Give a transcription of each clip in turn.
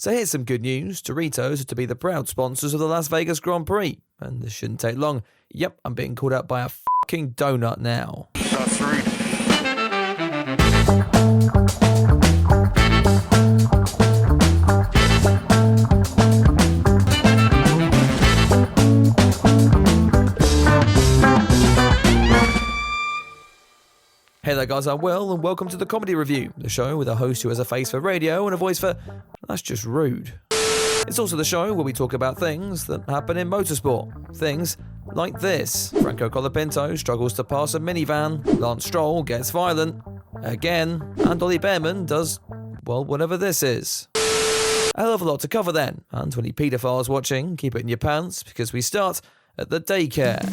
So here's some good news. Doritos are to be the proud sponsors of the Las Vegas Grand Prix. And this shouldn't take long. Yep, I'm being called out by a fucking donut now. That's rude. Hey there guys, I'm Will and welcome to the Comedy Review, the show with a host who has a face for radio and a voice for... that's just rude. It's also the show where we talk about things that happen in motorsport. Things like this. Franco Colapinto struggles to pass a minivan, Lance Stroll gets violent, again, and Ollie Behrman does, well, whatever this is. A hell of a lot to cover then, and when you paedophiles watching, keep it in your pants because we start at the daycare.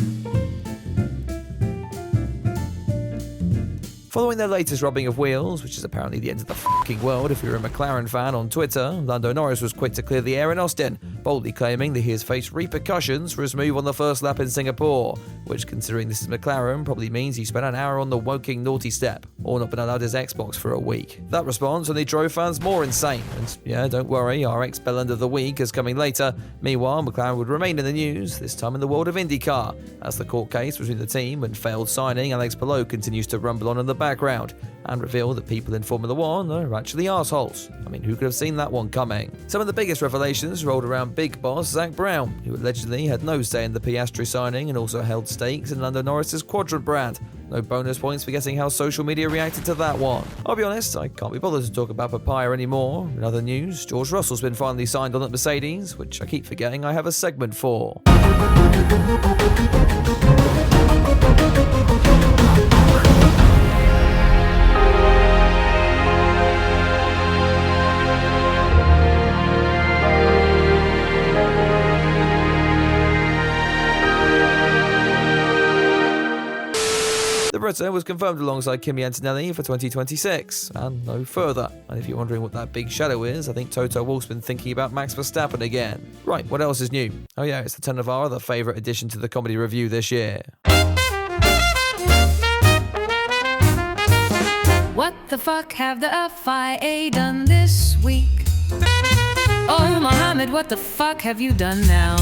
Following their latest rubbing of wheels, which is apparently the end of the fucking world if you're a McLaren fan on Twitter, Lando Norris was quick to clear the air in Austin, boldly claiming that he has faced repercussions for his move on the first lap in Singapore, which, considering this is McLaren, probably means he spent an hour on the woking naughty step, or not been allowed his Xbox for a week. That response only drove fans more insane, and yeah, don't worry, our ex-Bellend of the week is coming later. Meanwhile, McLaren would remain in the news, this time in the world of IndyCar, as the court case between the team and failed signing Alex Palou continues to rumble on in the background, and reveal that people in Formula 1 are actually assholes. I mean, who could have seen that one coming? Some of the biggest revelations rolled around big boss Zach Brown, who allegedly had no say in the Piastri signing and also held stakes in Lando Norris's Quadrant brand. No bonus points for guessing how social media reacted to that one. I'll be honest, I can't be bothered to talk about papaya anymore. In other news, George Russell's been finally signed on at Mercedes, which I keep forgetting I have a segment for. The Brita was confirmed alongside Kimi Antonelli for 2026, and no further. And if you're wondering what that big shadow is, I think Toto Wolff's been thinking about Max Verstappen again. Right, what else is new? Oh yeah, it's the 10 of our other favourite addition to the Comedy Review this year. What the fuck have the FIA done this week? Oh, Mohammed, what the fuck have you done now?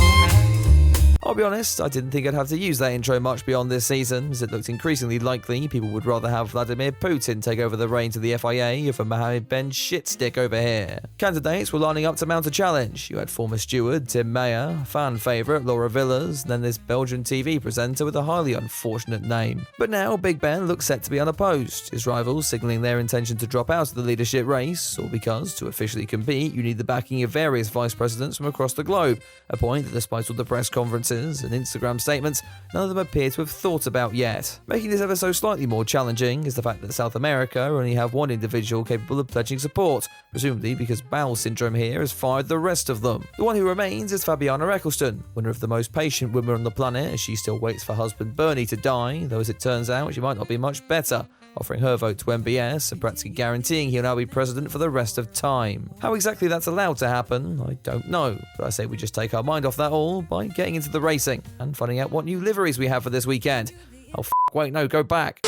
I'll be honest, I didn't think I'd have to use that intro much beyond this season, as it looked increasingly likely people would rather have Vladimir Putin take over the reins of the FIA for Mohammed Ben Shitstick over here. Candidates were lining up to mount a challenge. You had former steward Tim Mayer, fan favourite Laura Villas, and then this Belgian TV presenter with a highly unfortunate name. But now Big Ben looks set to be unopposed, his rivals signalling their intention to drop out of the leadership race, all because to officially compete you need the backing of various vice presidents from across the globe, a point that despite all the press conferences and Instagram statements, none of them appear to have thought about yet. Making this ever so slightly more challenging is the fact that South America only have one individual capable of pledging support, presumably because bowel syndrome here has fired the rest of them. The one who remains is Fabiana Eccleston, winner of the most patient woman on the planet, as she still waits for husband Bernie to die, though as it turns out she might not be much better, offering her vote to MBS and practically guaranteeing he'll now be president for the rest of time. How exactly that's allowed to happen, I don't know, but I say we just take our mind off that all by getting into the racing and finding out what new liveries we have for this weekend. Oh wait, no, go back.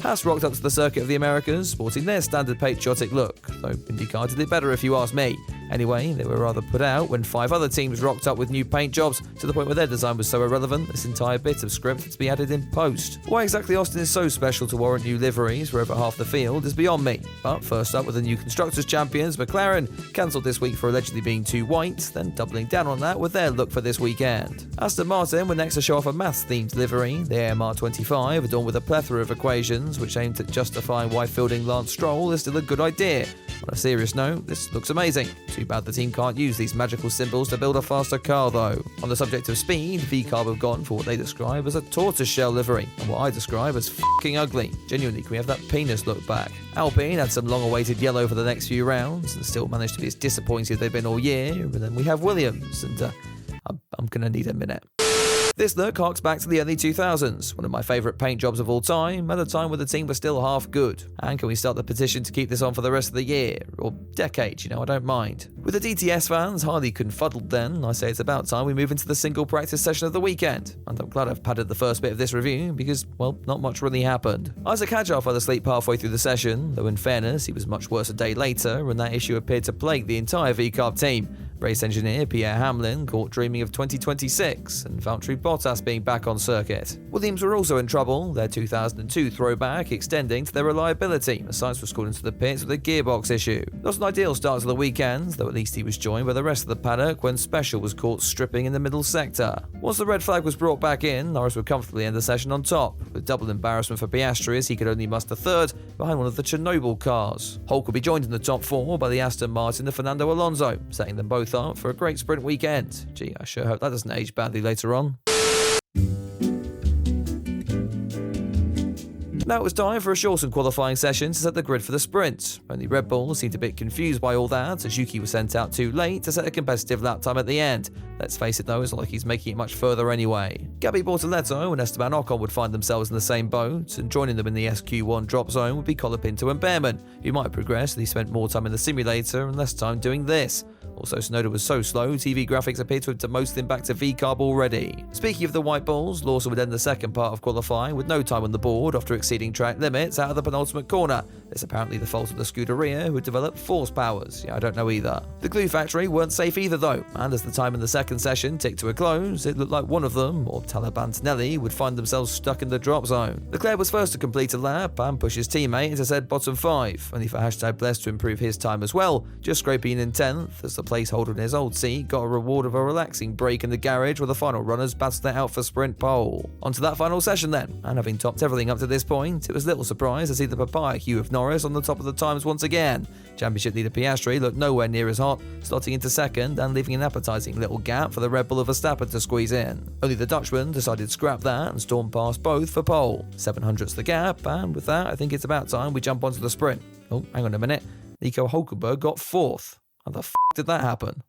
Haas rocked up to the circuit of the Americas, sporting their standard patriotic look, though IndyCar did it better if you ask me. Anyway, they were rather put out when 5 other teams rocked up with new paint jobs, to the point where their design was so irrelevant this entire bit of script had to be added in post. Why exactly Austin is so special to warrant new liveries for over half the field is beyond me. But first up with the new Constructors' Champions, McLaren, cancelled this week for allegedly being too white, then doubling down on that with their look for this weekend. Aston Martin were next to show off a maths-themed livery, the AMR25, adorned with a plethora of equations which aimed at justifying why fielding Lance Stroll is still a good idea. On a serious note, this looks amazing. Too bad the team can't use these magical symbols to build a faster car though. On the subject of speed, V-Carb have gone for what they describe as a tortoiseshell livery, and what I describe as f***ing ugly. Genuinely, can we have that penis look back? Alpine had some long-awaited yellow for the next few rounds, and still managed to be as disappointed they've been all year, but then we have Williams, and I'm gonna need a minute. This look harks back to the early 2000s, one of my favourite paint jobs of all time, at a time when the team was still half good. And can we start the petition to keep this on for the rest of the year? Or decade, I don't mind. With the DTS fans highly confuddled then, I say it's about time we move into the single practice session of the weekend. And I'm glad I've padded the first bit of this review, because, well, not much really happened. Isaac Hadjar fell asleep halfway through the session, though in fairness, he was much worse a day later, and that issue appeared to plague the entire VCARB team. Race engineer Pierre Hamlin caught dreaming of 2026 and Valtteri Bottas being back on circuit. Williams were also in trouble, their 2002 throwback extending to their reliability as Sainz was called into the pits with a gearbox issue. Not an ideal start to the weekend, though at least he was joined by the rest of the paddock when Special was caught stripping in the middle sector. Once the red flag was brought back in, Norris would comfortably end the session on top, with double embarrassment for Piastri as he could only muster third behind one of the Chernobyl cars. Hulk would be joined in the top four by the Aston Martin of Fernando Alonso, setting them both up for a great sprint weekend. Gee, I sure hope that doesn't age badly later on. Now it was time for a shortened qualifying session to set the grid for the sprint. Only Red Bull seemed a bit confused by all that, as Yuki was sent out too late to set a competitive lap time at the end. Let's face it though, it's not like he's making it much further anyway. Gabby Bortoletto and Esteban Ocon would find themselves in the same boat, and joining them in the SQ1 drop zone would be Colapinto and Behrman, who might progress as he spent more time in the simulator and less time doing this. Also, Tsunoda was so slow, TV graphics appeared to have demoted him back to VCARB already. Speaking of the white balls, Lawson would end the second part of qualifying with no time on the board after exceeding track limits out of the penultimate corner. It's apparently the fault of the Scuderia, who had developed force powers. Yeah, I don't know either. The glue factory weren't safe either though, and as the time in the second session ticked to a close, it looked like one of them, or Talabantinelli, would find themselves stuck in the drop zone. Leclerc was first to complete a lap and push his teammate into said bottom five, only for #Blessed to improve his time as well, just scraping in 10th as the placeholder in his old seat got a reward of a relaxing break in the garage where the final runners battled it out for sprint pole. On to that final session then, and having topped everything up to this point, it was little surprise to see the papaya hue of Norris on the top of the times once again. Championship leader Piastri looked nowhere near as hot, slotting into second and leaving an appetizing little gap for the Red Bull of Verstappen to squeeze in. Only the Dutchman decided to scrap that and storm past both for pole. 700ths the gap, and with that I think it's about time we jump onto the sprint. Oh, hang on a minute. Nico Hülkenberg got fourth. How the f*** did that happen?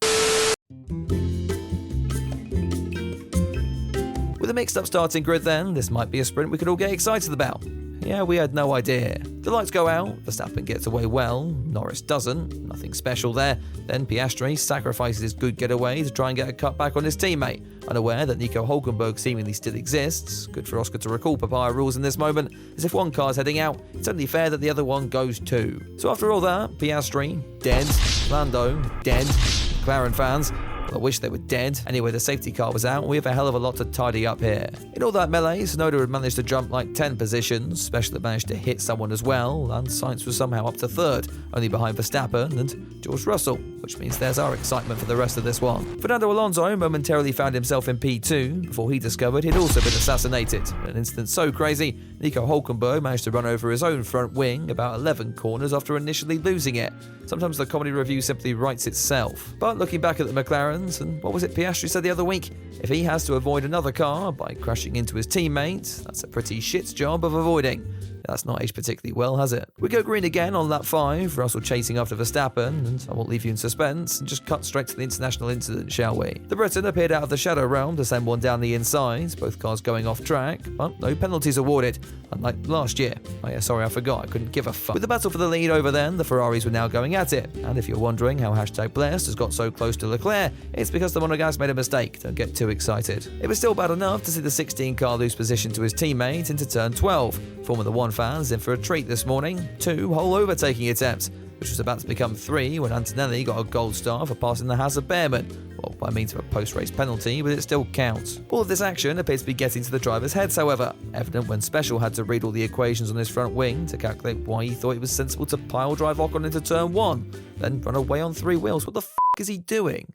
With a mixed up starting grid then, this might be a sprint we could all get excited about. Yeah, we had no idea. The lights go out, Verstappen gets away well, Norris doesn't, nothing special there. Then Piastri sacrifices his good getaway to try and get a cut back on his teammate, unaware that Nico Hülkenberg seemingly still exists. Good for Oscar to recall papaya rules in this moment, as if one car's heading out, it's only fair that the other one goes too. So after all that, Piastri, dead, Lando, dead, McLaren fans, I wish they were dead. Anyway, the safety car was out, and we have a hell of a lot to tidy up here. In all that melee, Tsunoda had managed to jump like 10 positions, Special had managed to hit someone as well, and Sainz was somehow up to third, only behind Verstappen and George Russell, which means there's our excitement for the rest of this one. Fernando Alonso momentarily found himself in P2 before he discovered he'd also been assassinated. In an incident so crazy, Nico Hülkenberg managed to run over his own front wing about 11 corners after initially losing it. Sometimes the comedy review simply writes itself. But looking back at the McLarens, and what was it Piastri said the other week? If he has to avoid another car by crashing into his teammate, that's a pretty shit job of avoiding. That's not aged particularly well, has it? We go green again on lap 5, Russell chasing after Verstappen, and I won't leave you in suspense, and just cut straight to the international incident, shall we? The Briton appeared out of the shadow realm to send one down the inside, both cars going off track, but no penalties awarded, unlike last year. Oh yeah, sorry, I forgot, I couldn't give a fuck. With the battle for the lead over then, the Ferraris were now going at it, and if you're wondering how #Blessed has got so close to Leclerc, it's because the Monegasque made a mistake, don't get too excited. It was still bad enough to see the 16 car lose position to his teammate into turn 12. Formula 1 fans in for a treat this morning. 2 whole overtaking attempts, which was about to become 3 when Antonelli got a gold star for passing the Hazard Behrman. Well, by means of a post-race penalty, but it still counts. All of this action appears to be getting to the drivers' heads, however. Evident when Special had to read all the equations on his front wing to calculate why he thought it was sensible to pile drive Ocon into turn 1, then run away on 3 wheels. What the f*** is he doing?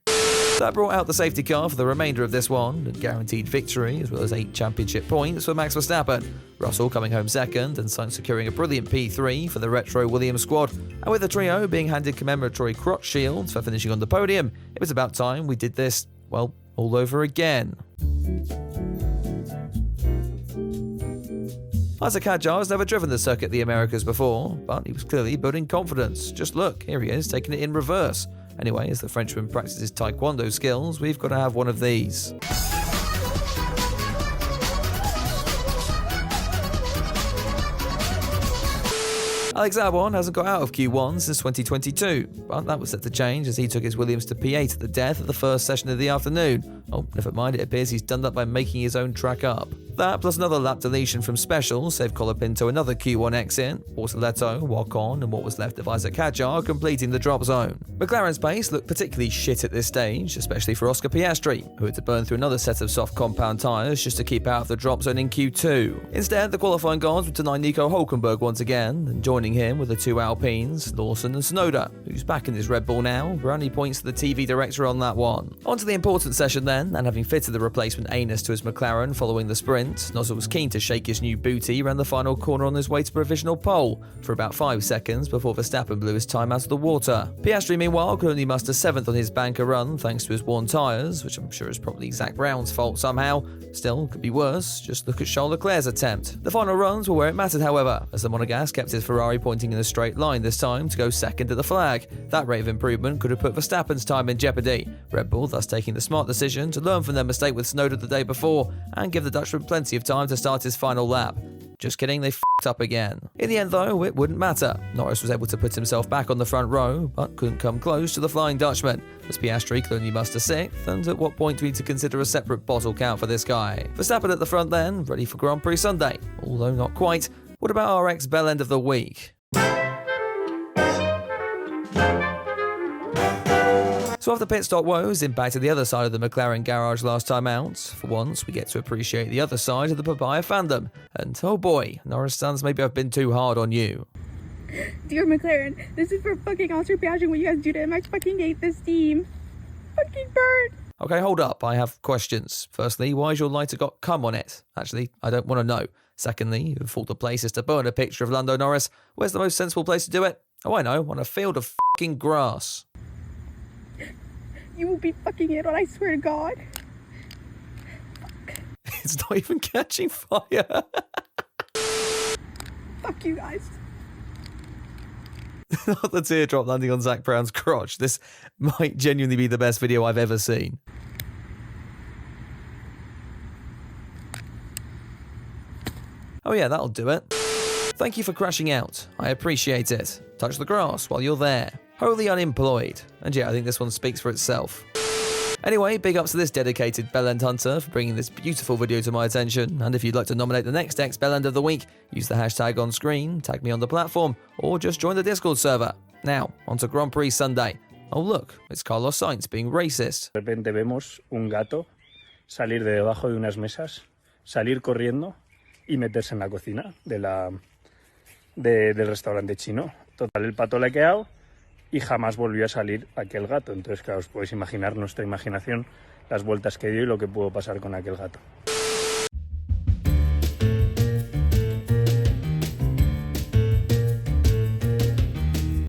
That brought out the safety car for the remainder of this one, and guaranteed victory, as well as 8 championship points for Max Verstappen. Russell coming home second, and Sainz securing a brilliant P3 for the retro Williams squad. And with the trio being handed commemoratory crotch shields for finishing on the podium, it was about time we did this, well, all over again. Isaac Hadjar has never driven the circuit of the Americas before, but he was clearly building confidence. Just look, here he is, taking it in reverse. Anyway, as the Frenchman practices taekwondo skills, we've got to have one of these. Alex Albon hasn't got out of Q1 since 2022, but that was set to change as he took his Williams to P8 at the death of the first session of the afternoon. Oh, never mind, it appears he's done that by making his own track up. That plus another lap deletion from Special saved Colapinto another Q1 exit, Bortoleto, Ocon, and what was left of Isaac Hadjar completing the drop zone. McLaren's pace looked particularly shit at this stage, especially for Oscar Piastri, who had to burn through another set of soft compound tyres just to keep out of the drop zone in Q2. Instead, the qualifying gods would deny Nico Hülkenberg once again, and joining him were the two Alpines, Lawson and Tsunoda, who's back in his Red Bull now, brownie points to the TV director on that one. On to the important session then, and having fitted the replacement anus to his McLaren following the sprint, Nozzle was keen to shake his new booty around the final corner on his way to provisional pole for about 5 seconds before Verstappen blew his time out of the water. Piastri, meanwhile, could only muster 7th on his banker run thanks to his worn tyres, which I'm sure is probably Zach Brown's fault somehow. Still, could be worse, just look at Charles Leclerc's attempt. The final runs were where it mattered, however, as the Monegasque kept his Ferrari pointing in a straight line this time to go second at the flag. That rate of improvement could have put Verstappen's time in jeopardy, Red Bull thus taking the smart decision to learn from their mistake with Tsunoda the day before and give the Dutchman plenty of time to start his final lap. Just kidding, they f***ed up again. In the end though, it wouldn't matter. Norris was able to put himself back on the front row, but couldn't come close to the Flying Dutchman, as Piastri could only muster 6th, and at what point do we need to consider a separate bottle count for this guy? Verstappen at the front then, ready for Grand Prix Sunday, although not quite. What about our ex-Bellend of the week? So after pit stop woes impacted the other side of the McLaren garage last time out, for once we get to appreciate the other side of the papaya fandom. And oh boy, Norris sons, maybe I've been too hard on you. Dear McLaren, this is for fucking Oscar Piastri what you guys do to him. I fucking hate this team. Fucking bird. Okay, hold up, I have questions. Firstly, why has your lighter got cum on it? Actually, I don't want to know. Secondly, of all the places to burn a picture of Lando Norris, where's the most sensible place to do it? Oh, I know, on a field of fucking grass. You will be fucking it on, I swear to God. It's not even catching fire. Fuck you guys. Not the teardrop landing on Zach Brown's crotch. This might genuinely be the best video I've ever seen. Oh yeah, that'll do it. Thank you for crashing out. I appreciate it. Touch the grass while you're there. Wholly unemployed. And yeah, I think this one speaks for itself. Anyway, big ups to this dedicated Bellend hunter for bringing this beautiful video to my attention, and if you'd like to nominate the next ex-Bellend of the week, use the hashtag on screen, tag me on the platform, or just join the Discord server. Now, on to Grand Prix Sunday. Oh look, it's Carlos Sainz being racist. De repente vemos un gato salir de debajo de unas mesas, salir corriendo y meterse en la cocina del restaurante chino. Total, el pato le ha quedado y jamás volvió a salir aquel gato. Entonces, claro, os podéis imaginar nuestra imaginación, las vueltas que dio y lo que pudo pasar con aquel gato.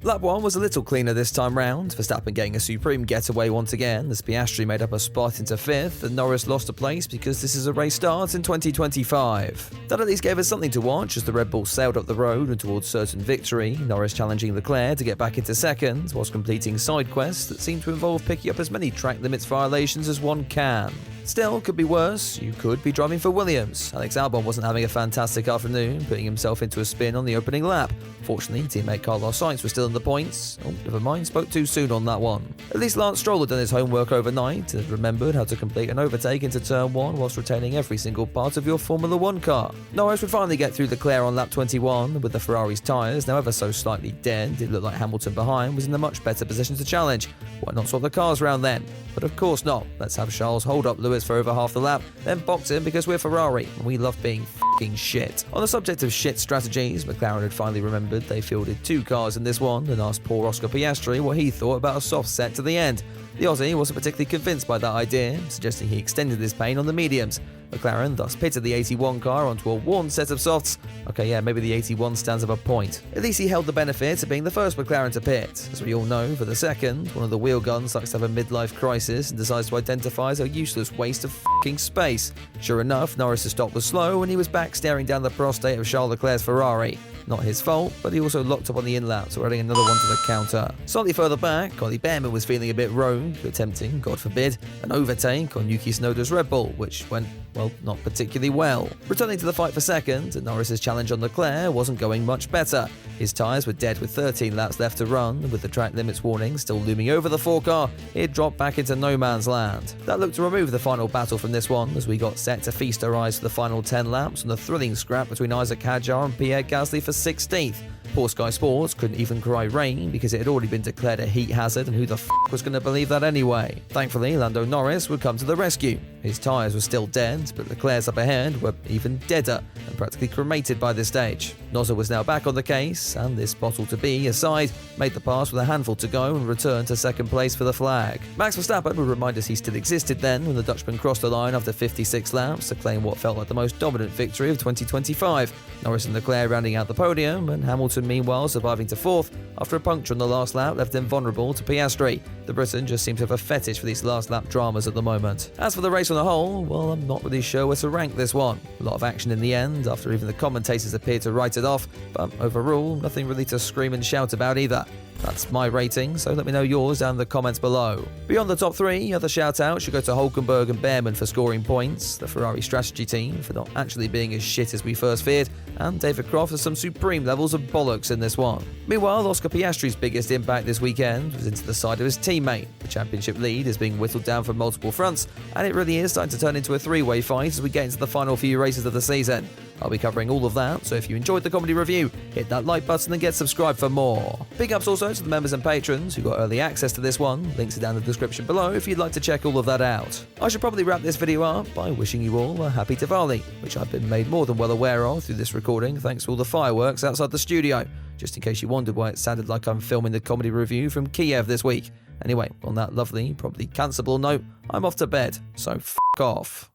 Lap 1 was a little cleaner this time round, Verstappen getting a supreme getaway once again as Piastri made up a spot into 5th and Norris lost a place because this is a race starts in 2025. That at least gave us something to watch as the Red Bull sailed up the road and towards certain victory, Norris challenging Leclerc to get back into 2nd whilst completing side quests that seem to involve picking up as many track limits violations as one can. Still, could be worse. You could be driving for Williams. Alex Albon wasn't having a fantastic afternoon, putting himself into a spin on the opening lap. Fortunately, teammate Carlos Sainz was still in the points. Oh, never mind, spoke too soon on that one. At least Lance Stroll had done his homework overnight and remembered how to complete an overtake into turn 1 whilst retaining every single part of your Formula 1 car. Norris would finally get through Leclerc on lap 21, with the Ferrari's tyres now ever so slightly dead. It looked like Hamilton behind was in a much better position to challenge. Why not swap the cars round then? But of course not. Let's have Charles hold up Lewis for over half the lap, then box him because we're Ferrari and we love being f***ing shit. On the subject of shit strategies, McLaren had finally remembered they fielded 2 cars in this one and asked poor Oscar Piastri what he thought about a soft set to the end. The Aussie wasn't particularly convinced by that idea, suggesting he extended his pain on the mediums. McLaren thus pitted the 81 car onto a worn set of softs. Okay, yeah, maybe the 81 stands up a point. At least he held the benefit of being the first McLaren to pit. As we all know, for the second, one of the wheel guns likes to have a midlife crisis and decides to identify as a useless waste of f***ing space. Sure enough, Norris' stop was slow and he was back staring down the prostate of Charles Leclerc's Ferrari. Not his fault, but he also locked up on the in-lap, so adding another one to the counter. Slightly further back, Ollie Behrman was feeling a bit rogue, attempting, God forbid, an overtake on Yuki Tsunoda's Red Bull, which went well, not particularly well. Returning to the fight for second, Norris's challenge on Leclerc wasn't going much better. His tyres were dead with 13 laps left to run, and with the track limits warning still looming over the 4-car, it dropped back into no man's land. That looked to remove the final battle from this one, as we got set to feast our eyes for the final 10 laps on the thrilling scrap between Isaac Hadjar and Pierre Gasly for 16th. Poor Sky Sports couldn't even cry rain because it had already been declared a heat hazard, and who the f*** was going to believe that anyway? Thankfully, Lando Norris would come to the rescue. His tyres were still dead, but Leclerc's up ahead were even deader and practically cremated by this stage. Nozza was now back on the case, and this bottle to be aside made the pass with a handful to go and returned to second place for the flag. Max Verstappen would remind us he still existed then when the Dutchman crossed the line after 56 laps to claim what felt like the most dominant victory of 2025. Norris and Leclerc rounding out the podium, and Hamilton meanwhile surviving to fourth after a puncture on the last lap left him vulnerable to Piastri. The Briton just seems to have a fetish for these last lap dramas at the moment. As for the race on the whole, well, I'm not really sure where to rank this one. A lot of action in the end, after even the commentators appeared to write it off, but overall, nothing really to scream and shout about either. That's my rating, so let me know yours down in the comments below. Beyond the top 3, other shout-outs should go to Hulkenberg and Behrman for scoring points, the Ferrari strategy team for not actually being as shit as we first feared, and David Croft for some supreme levels of bollocks in this one. Meanwhile, Oscar Piastri's biggest impact this weekend was into the side of his teammate. The championship lead is being whittled down from multiple fronts, and it really is starting to turn into a three-way fight as we get into the final few races of the season. I'll be covering all of that, so if you enjoyed the comedy review, hit that like button and get subscribed for more. Big ups also to the members and patrons who got early access to this one. Links are down in the description below if you'd like to check all of that out. I should probably wrap this video up by wishing you all a happy Diwali, which I've been made more than well aware of through this recording thanks to all the fireworks outside the studio, just in case you wondered why it sounded like I'm filming the comedy review from Kiev this week. Anyway, on that lovely, probably cancelable note, I'm off to bed, so f*** off.